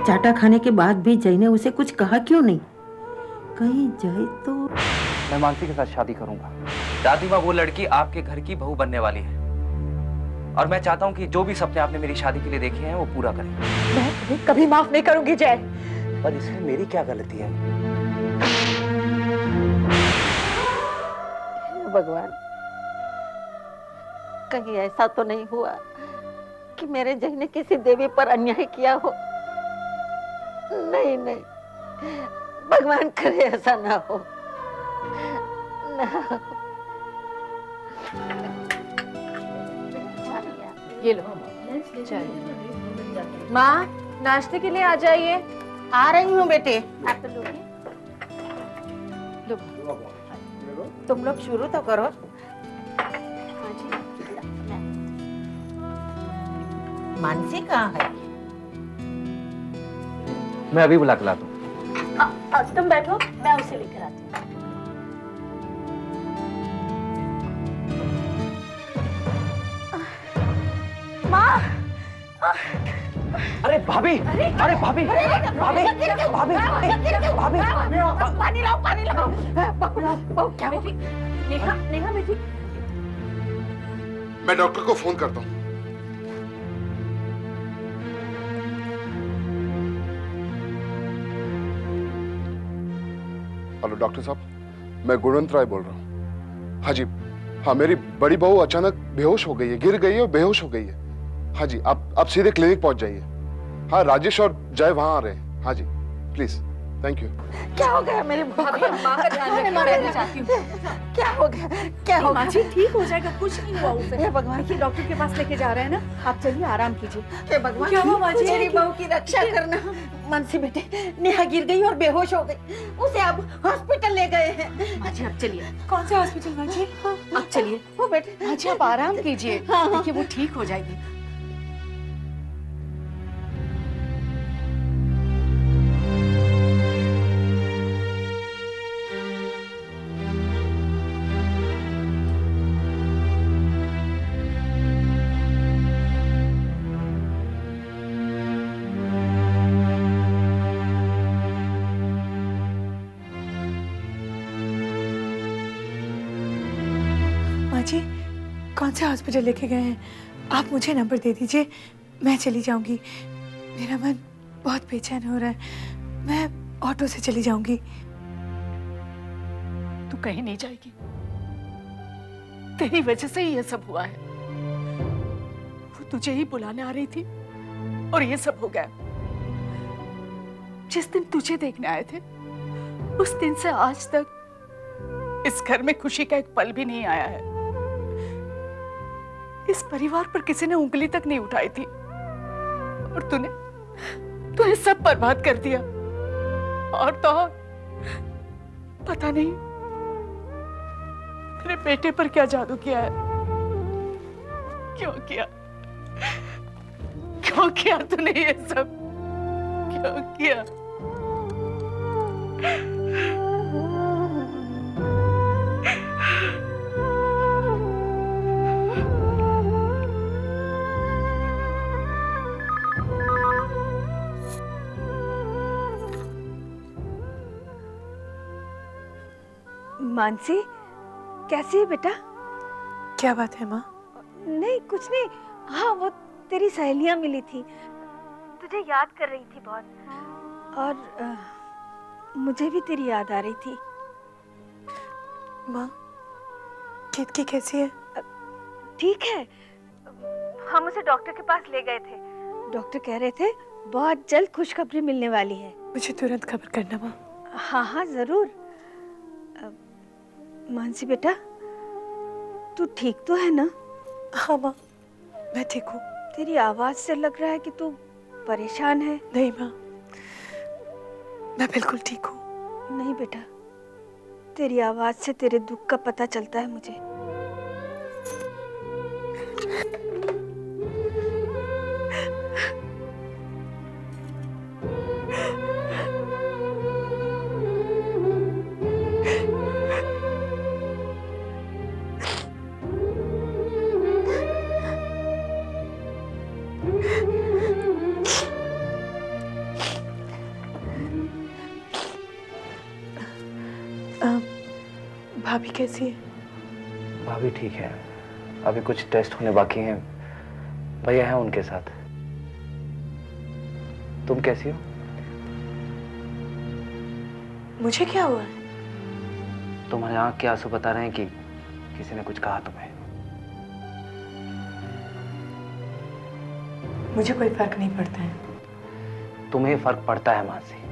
चाटा खाने के बाद भी जय ने उसे कुछ कहा क्यों नहीं? कहीं जय तो। मैं मानसी के साथ शादी करूंगा। दादी माँ, वो लड़की आपके घर की बहू बनने वाली है और मैं चाहता हूँ कि जो भी सपने आपने मेरी शादी के लिए देखे हैं वो पूरा करें। मैं कभी माफ नहीं करूंगी जय। पर इसमें मेरी क्या गलती है? भगवान, कहीं ऐसा तो नहीं हुआ कि मेरे जय ने किसी देवी पर अन्याय किया हो? नहीं नहीं, भगवान करे ऐसा ना हो, ना हो। ये लो चाय। माँ, नाश्ते के लिए आ जाइए। आ रही हूँ बेटे। आप लोगे? लो, तुम लोग शुरू तो करो। मानसी कहाँ है? मैं अभी बुला के लाता हूँ। तुम बैठो, मैं उसे लेकर आती हूँ। माँ, अरे भाभी, अरे भाभी, भाभी, भाभी, भाभी, पानी लाओ, पानी लाओ। बहू क्या बेटी? नेहा, नेहा बेटी। मैं डॉक्टर को फोन करता हूँ। हेलो डॉक्टर साहब, मैं गुणवंत राय बोल रहा हूँ। हाँ जी, हाँ मेरी बड़ी बहू अचानक बेहोश हो गई है, गिर गई है और बेहोश हो गई है। हाँ जी, आप सीधे क्लिनिक पहुंच जाइए। हाँ, राजेश और जय वहां आ रहे हैं। हाँ जी, प्लीज, थैंक यू। क्या हो गया मेरी बहू को? माँ का ध्यान रखना, मैं भी चाहती हूँ। क्या हो गया? क्या हो गया? जी ठीक हो जाएगा, कुछ नहीं हुआ उसे। हे भगवान, देखिए डॉक्टर के पास लेके जा रहे हैं ना, आप चलिए आराम कीजिए। हे भगवान, क्या हुआ माँ जी? मेरी बहू की रक्षा करना। मानसी बेटे, नेहा गिर गई और बेहोश हो गई, उसे अब हॉस्पिटल ले गए हैं। माँ जी आप चलिए। कौन सा हॉस्पिटल माँ जी? आप चलिए। वो बेटे, माँ जी आप आराम कीजिए, देखिए वो ठीक हो जाएगी। माँ जी, कौन से हॉस्पिटल लेके गए हैं? आप मुझे नंबर दे दीजिए, मैं चली जाऊंगी। मेरा मन बहुत बेचैन हो रहा है, मैं ऑटो से चली जाऊंगी। तू कहीं नहीं जाएगी, तेरी वजह से ही ये सब हुआ है। वो तुझे ही बुलाने आ रही थी और ये सब हो गया। जिस दिन तुझे देखने आए थे, उस दिन से आज तक इस घर में खुशी का एक पल भी नहीं आया है। इस परिवार पर किसी ने उंगली तक नहीं उठाई थी और तूने सब बर्बाद कर दिया। और तो और, पता नहीं मेरे बेटे पर क्या जादू किया है। क्यों किया? क्यों किया तूने ये सब? क्यों किया? मानसी, कैसी है बेटा? क्या बात है माँ? नहीं कुछ नहीं। हाँ, वो तेरी सहेलियां मिली थी, तुझे याद कर रही थी बहुत, और मुझे भी तेरी याद आ रही थी। माँ, केतकी कैसी है? ठीक है, हम उसे डॉक्टर के पास ले गए थे। डॉक्टर कह रहे थे बहुत जल्द खुशखबरी मिलने वाली है। मुझे तुरंत खबर करना माँ। हाँ हाँ जरूर। मानसी बेटा, तू ठीक तो है ना? हाँ माँ, मैं ठीक हूँ। तेरी आवाज से लग रहा है कि तू परेशान है। नहीं माँ, मैं बिल्कुल ठीक हूँ। नहीं बेटा, तेरी आवाज से तेरे दुख का पता चलता है मुझे। भाभी कैसी है? भाभी ठीक है, अभी कुछ टेस्ट होने बाकी हैं, भैया हैं उनके साथ। तुम कैसी हो? मुझे क्या हुआ है? तुम्हारे आंख के आंसू बता रहे हैं कि किसी ने कुछ कहा तुम्हें। मुझे कोई फर्क नहीं पड़ता है। तुम्हें फर्क पड़ता है मानसी।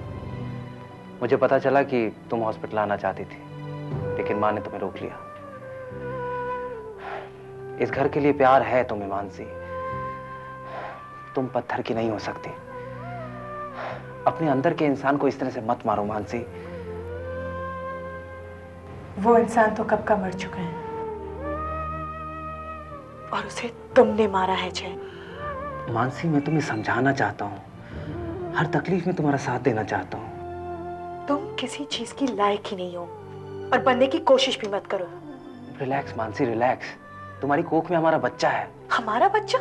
मुझे पता चला कि तुम हॉस्पिटल आना चाहती थी, लेकिन माँ ने तुम्हें रोक लिया। इस घर के लिए प्यार है तुम्हें मानसी। तुम पत्थर की नहीं हो सकती। अपने अंदर के इंसान को इस तरह से मत मारो मानसी। वो इंसान तो कब का मर चुका है और उसे तुमने मारा है जय। मानसी, मैं तुम्हें समझाना चाहता हूँ, हर तकलीफ में तुम्हारा साथ देना चाहता हूँ। तुम किसी चीज की लायक ही नहीं हो और बनने की कोशिश भी मत करो। Relax Mansi, relax. तुम्हारी कोख में हमारा बच्चा है। हमारा बच्चा?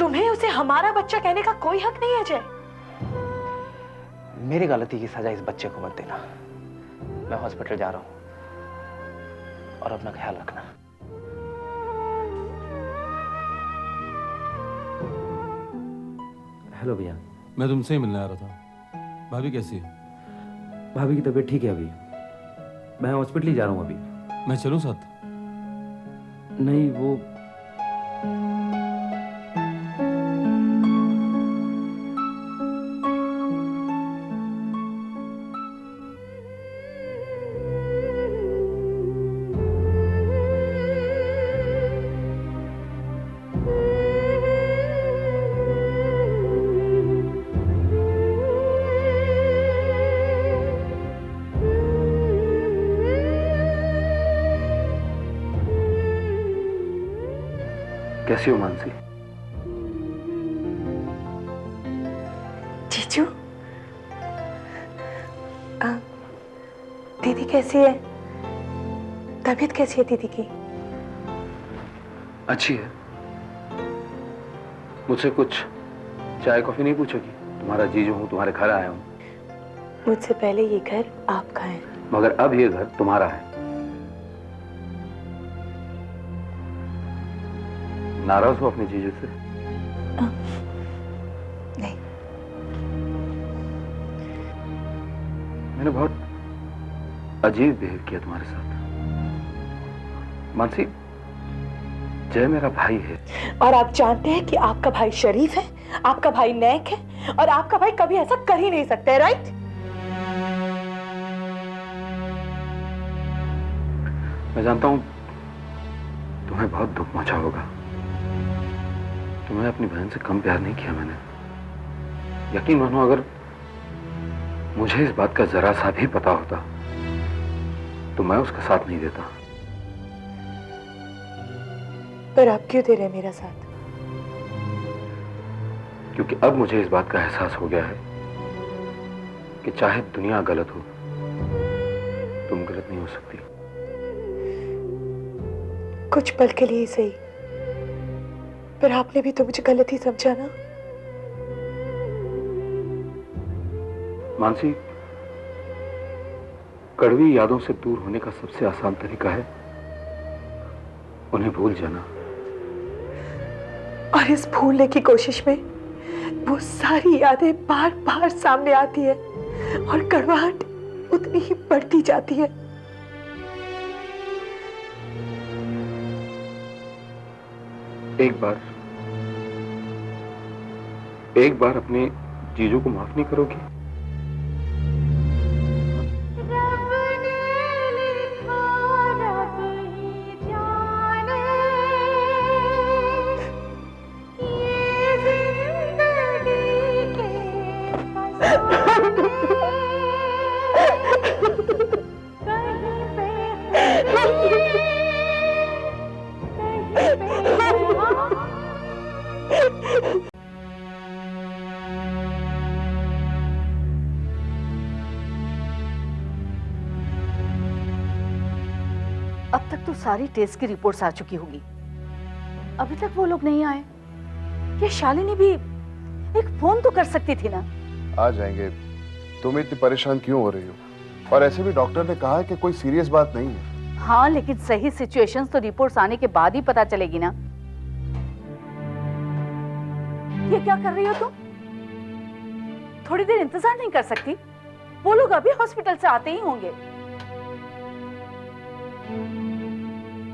तुम्हें उसे हमारा बच्चा कहने का कोई हक नहीं है जय। मेरी गलती की सजा इस बच्चे को मत देना। मैं हॉस्पिटल जा रहा हूँ और अपना ख्याल रखना। हेलो भैया। मैं तुमसे ही मिलने आ रहा था। भाभी कैसी है? भाभी की तबीयत ठीक है अभी। मैं हॉस्पिटल ही जा रहा हूँ अभी। मैं चलूं साथ? नहीं, वो कैसी हो मानसी? जीजू, दीदी कैसी है? तबीयत कैसी है दीदी की? अच्छी है। मुझसे कुछ चाय कॉफी नहीं पूछोगी? तुम्हारा जीजू हूँ, तुम्हारे घर आया हूँ। मुझसे पहले ये घर आपका है। मगर अब ये घर तुम्हारा है। नाराज हो अपने जीजू से? नहीं। मैंने बहुत अजीब बिहेव किया तुम्हारे साथ मानसी। जय मेरा भाई है। और आप जानते हैं कि आपका भाई शरीफ है, आपका भाई नेक है और आपका भाई कभी ऐसा कर ही नहीं सकता है, राइट? मैं जानता हूं तुम्हें बहुत दुख पहुंचा होगा। तुम्हें अपनी बहन से कम प्यार नहीं किया मैंने। यकीन मानो, अगर मुझे इस बात का जरा सा भी पता होता तो मैं उसका साथ नहीं देता। पर आप क्यों दे रहे हैं मेरा साथ? क्योंकि अब मुझे इस बात का एहसास हो गया है कि चाहे दुनिया गलत हो, तुम गलत नहीं हो सकती। कुछ पल के लिए सही, पर आपने भी तो मुझे गलत ही समझा ना। मानसी, कड़वी यादों से दूर होने का सबसे आसान तरीका है उन्हें भूल जाना। और इस भूलने की कोशिश में वो सारी यादें बार बार सामने आती है और कड़वाहट उतनी ही बढ़ती जाती है। एक बार अपने जीजू को माफ नहीं करोगी? अब तक तो सारी टेस्ट की रिपोर्ट्स आ चुकी होगी, अभी तक वो लोग नहीं आए। ये शालिनी भी एक फोन तो कर सकती थी ना। आ जाएंगे। तुम इतनी परेशान क्यों हो रही हो? और ऐसे भी डॉक्टर ने कहा है कि कोई सीरियस बात नहीं है। हाँ, लेकिन सही सिचुएशंस तो रिपोर्ट्स आने के बाद ही पता चलेगी ना। ये क्या कर रही हो तुम? थोड़ी देर इंतजार नहीं कर सकती? वो लोग अभी हॉस्पिटल से आते ही होंगे।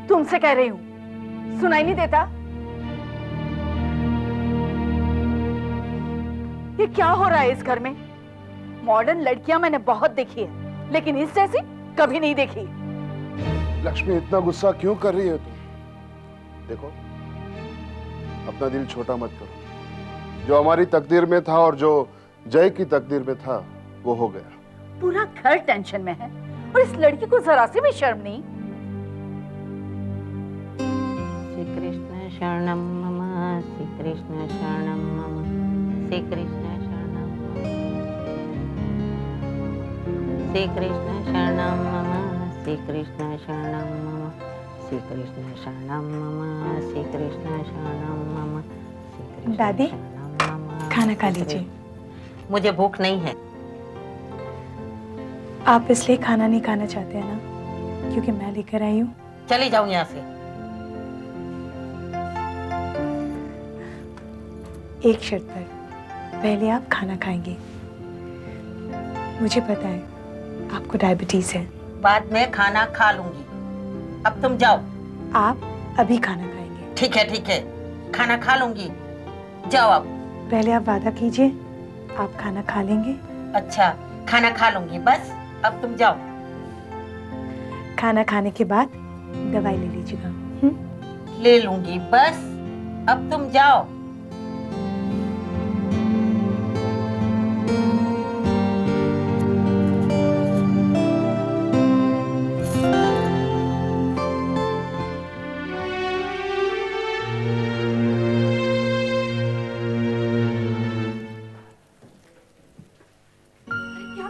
तुमसे कह रही हूं, सुनाई नहीं देता? ये क्या हो रहा है इस घर में? मॉडर्न लड़कियां मैंने बहुत देखी है, लेकिन इस जैसी कभी नहीं देखी। लक्ष्मी, इतना गुस्सा क्यों कर रही है तुम? देखो, अपना दिल छोटा मत करो। जो हमारी तकदीर में था और जो जय की तकदीर में था, वो हो गया। पूरा घर टेंशन में है और इस लड़की को जरा सी भी शर्म नहीं। श्री कृष्ण शरणम मम, श्री कृष्ण शरणम मम, श्री कृष्ण शरणम मम, श्री कृष्ण शरणम मम, श्री कृष्ण शरणम मम, श्री कृष्ण शरणम मम, श्री कृष्ण शरणम मम, श्री कृष्ण दादी, शरणम मम। खाना खा लीजिए। मुझे भूख नहीं है। आप इसलिए खाना नहीं खाना चाहते हैं ना, क्योंकि मैं लेकर आई हूँ। चली जाऊं यहाँ से। एक शर्त पर, पहले आप खाना खाएंगे। मुझे पता है आपको डायबिटीज है। बाद में खाना खा लूंगी, अब तुम जाओ। आप अभी खाना खाएंगे। ठीक है ठीक है, खाना खा लूंगी, जाओ आप। पहले आप वादा कीजिए आप खाना खा लेंगे। अच्छा, खाना खा लूंगी, बस अब तुम जाओ। खाना खाने के बाद दवाई ले लीजिएगा। ले लूंगी, बस अब तुम जाओ।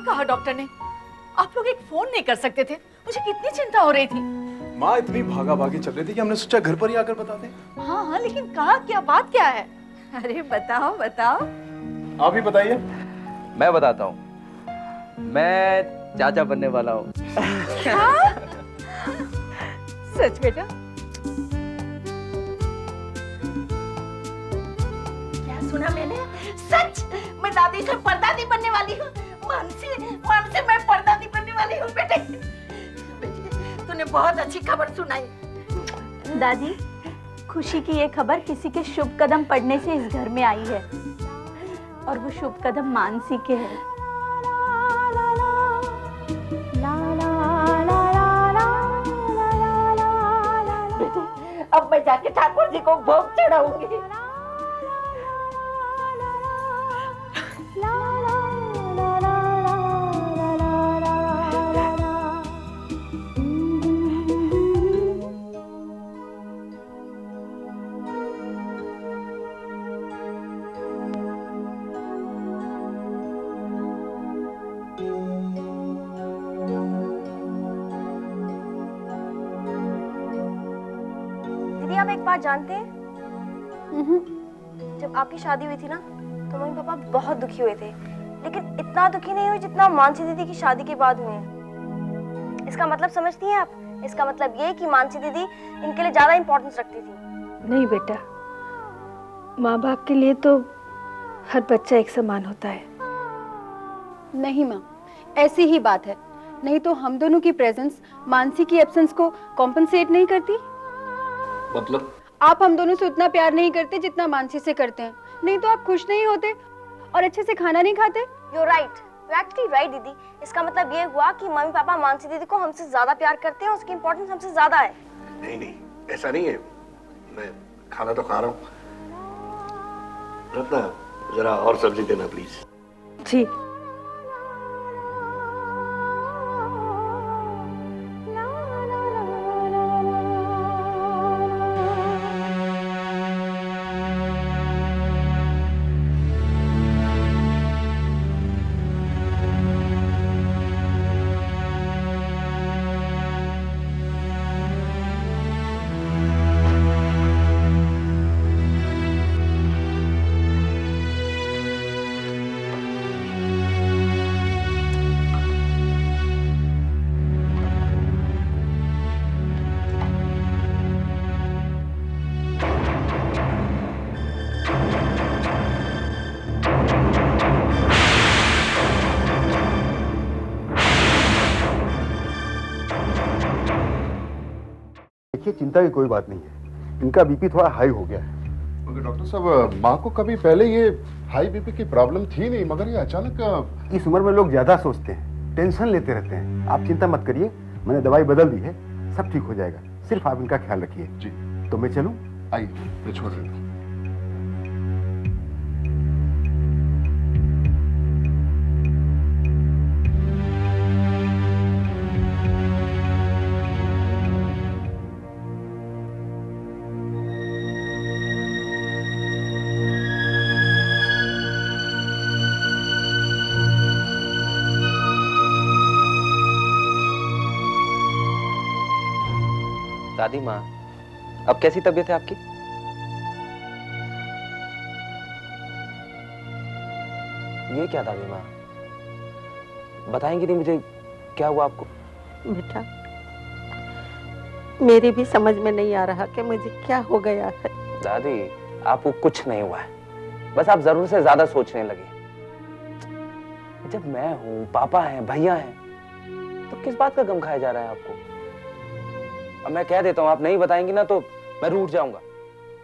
कहा डॉक्टर ने? आप लोग एक फोन नहीं कर सकते थे? मुझे कितनी चिंता हो रही थी। माँ इतनी भागा भागी चल रही थी कि हमने सोचा घर पर ही आकर बता दें। हाँ हाँ, लेकिन कहा क्या, बात क्या है? अरे बताओ बताओ। आप ही बताइए। मैं बताता हूँ, मैं चाचा बनने वाला हूँ। सच बेटा? क्या सुना मैंने? सच? मैं दादी से परदादी बनने वाली हूँ। मानसी मैं परदादी बनने वाली हूँ। बेटे तूने बहुत अच्छी खबर सुनाई। दादी, खुशी की ये खबर किसी के शुभ कदम पड़ने से इस घर में आई है, और वो शुभ कदम मानसी के है। बेटे, अब मैं जाके ठाकुर जी को भोग चढ़ाऊंगी। दीदी, आप एक बात जानते हैं? जब आपकी शादी हुई थी ना, तो मम्मी पापा बहुत दुखी हुए थे, लेकिन इतना दुखी नहीं हुए जितना मानसी दीदी की शादी के बाद हुए हैं। इसका मतलब समझती हैं आप? इसका मतलब ये कि मानसी दीदी इनके लिए ज्यादा इंपॉर्टेंस रखती थी। नहीं बेटा, माँ बाप के लिए तो हर बच्चा एक समान होता है। नहीं माँ, ऐसी ही बात है। नहीं तो हम दोनों की प्रेजेंस मानसी की एब्सेंस को कॉम्पनसेट नहीं करती। मतलब? आप हम दोनों से उतना प्यार नहीं करते जितना मानसी से करते हैं। नहीं तो आप खुश नहीं होते और अच्छे से खाना नहीं खाते। You're right. You're actually right, दीदी। इसका मतलब ये हुआ कि मम्मी पापा मानसी दीदी को हमसे ज्यादा प्यार करते हैं, उसकी इम्पोर्टेंस हमसे ज्यादा है। नहीं नहीं, ऐसा नहीं है। मैं खाना तो खा रहा हूँ। रत्ना, जरा और सब्जी देना प्लीज। जी। चिंता की कोई बात नहीं है, इनका बीपी थोड़ा हाई हो गया है। मगर डॉक्टर साहब, माँ को कभी पहले ये हाई बीपी की प्रॉब्लम थी नहीं, मगर ये अचानक। इस उम्र में लोग ज्यादा सोचते हैं, टेंशन लेते रहते हैं। आप चिंता मत करिए, मैंने दवाई बदल दी है, सब ठीक हो जाएगा। सिर्फ आप इनका ख्याल रखिए। जी। तो मैं चलूं? आइए, मैं छोड़ देता हूँ। दादी माँ, अब कैसी तबीयत है आपकी? ये क्या दादी माँ, बताएंगी नहीं मुझे क्या हुआ आपको? बेटा, मेरी भी समझ में नहीं आ रहा कि मुझे क्या हो गया है। दादी, आपको कुछ नहीं हुआ है, बस आप जरूर से ज्यादा सोचने लगे। जब मैं हूँ, पापा हैं, भैया हैं, तो किस बात का गम खाया जा रहा है आपको? अब मैं कह देता हूँ, आप नहीं बताएंगी ना तो मैं रूठ जाऊंगा।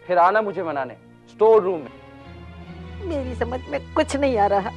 फिर आना मुझे मनाने स्टोर रूम में। मेरी समझ में कुछ नहीं आ रहा।